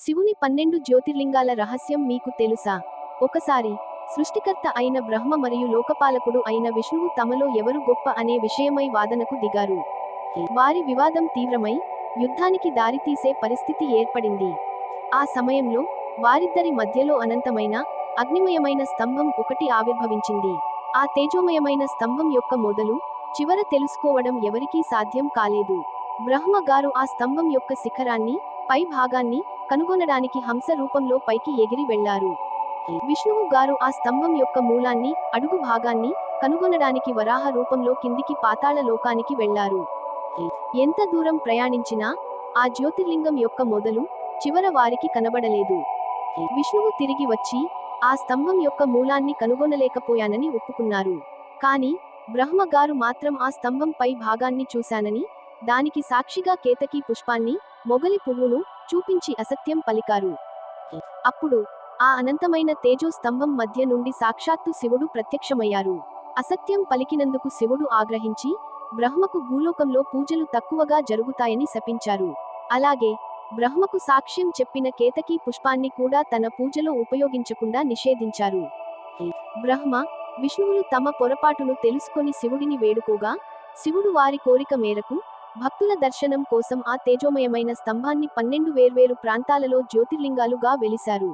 శివుని 12 జ్యోతిర్లింగాల రహస్యం మీకు తెలుసా? ఒకసారి సృష్టికర్త అయిన బ్రహ్మ మరియు లోకపాలకుడు అయిన విష్ణువు తమలో ఎవరు గొప్ప అనే విషయమై వాదనకు దిగారు. వారి వివాదం తీవ్రమై యుద్ధానికి దారితీసే పరిస్థితి ఏర్పడింది. ఆ సమయంలో వారిద్దరి మధ్యలో అనంతమైన, అగ్నిమయమైన స్తంభం ఒకటి ఆవిర్భవించింది. ఆ తేజోమయమైన స్తంభం యొక్క మొదలు, చివర తెలుసుకోవడం ఎవరికీ సాధ్యం కాలేదు. బ్రహ్మ గారు ఆ స్తంభం యొక్క శిఖరాన్ని, పై భాగాన్ని కనుగొనడానికి హంస రూపంలో పైకి ఎగిరి వెళ్లారు. విష్ణువు గారు ఆ స్తంభం యొక్క మూలాన్ని, అడుగు భాగాన్ని కనుగొనడానికి వరాహ రూపంలో కిందికి పాతాళ లోకానికి వెళ్లారు. ఎంత దూరం ప్రయాణించినా ఆ జ్యోతిర్లింగం యొక్క మొదలు, చివర వారికి కనబడలేదు. విష్ణువు తిరిగి వచ్చి ఆ స్తంభం యొక్క మూలాన్ని కనుగొనలేకపోయానని ఒప్పుకున్నారు. కాని బ్రహ్మ గారు మాత్రం ఆ స్తంభం పై భాగాన్ని చూశానని, దానికి సాక్షిగా కేతకీ పుష్పాన్ని, మొగలి పువ్వును చూపించి అసత్యం పలికారు. అప్పుడు ఆ అనంతమైన తేజో స్తంభం మధ్య నుండి సాక్షాత్తు శివుడు ప్రత్యక్షమయ్యారు. అసత్యం పలికినందుకు శివుడు ఆగ్రహించి బ్రహ్మకు భూలోకంలో పూజలు తక్కువగా జరుగుతాయని శపించారు. అలాగే బ్రహ్మకు సాక్ష్యం చెప్పిన కేతకీ పుష్పాన్ని కూడా తన పూజలో ఉపయోగించకుండా నిషేధించారు. బ్రహ్మ, విష్ణువులు తమ పొరపాటును తెలుసుకొని శివుడిని వేడుకోగా, శివుడు వారి కోరిక మేరకు భక్తుల దర్శనం కోసం ఆ తేజోమయమైన స్తంభాన్ని 12 వేర్వేరు ప్రాంతాలలో జ్యోతిర్లింగాలుగా వెలిశారు.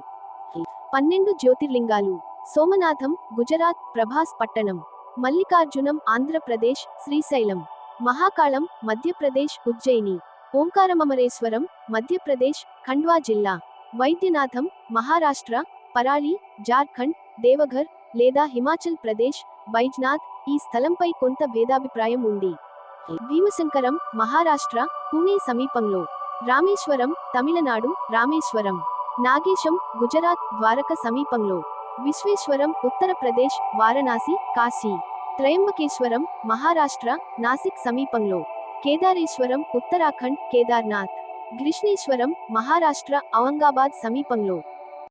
12 జ్యోతిర్లింగాలు: సోమనాథం, గుజరాత్, ప్రభాస్ పట్టణం; మల్లికార్జునం, ఆంధ్రప్రదేశ్, శ్రీశైలం; మహాకాళం, మధ్యప్రదేశ్, ఉజ్జయిని; ఓంకారమమరేశ్వరం, మధ్యప్రదేశ్, ఖండ్వా జిల్లా; వైద్యనాథం, మహారాష్ట్ర, పరాళి, జార్ఖండ్; దేవఘర్ లేదా హిమాచల్ ప్రదేశ్, బైజ్నాథ్. ఈ స్థలంపై కొంత భేదాభిప్రాయం ఉంది. భీమశంకరం, మహారాష్ట్ర, పూణే సమీపంలో; రామేశ్వరం, తమిళనాడు, రామేశ్వరం; నాగేశం, గుజరాత్, ద్వారక సమీపంలో; విశ్వేశ్వరం, ఉత్తరప్రదేశ్, వారణాసి, కాశీ; త్రయంబకేశ్వరం, మహారాష్ట్ర, నాసిక్ సమీపంలో; కేదారేశ్వరం, ఉత్తరాఖండ్, కేదార్నాథ్; గ్రిష్ణేశ్వరం, మహారాష్ట్ర, ఔరంగాబాద్ సమీపంలో.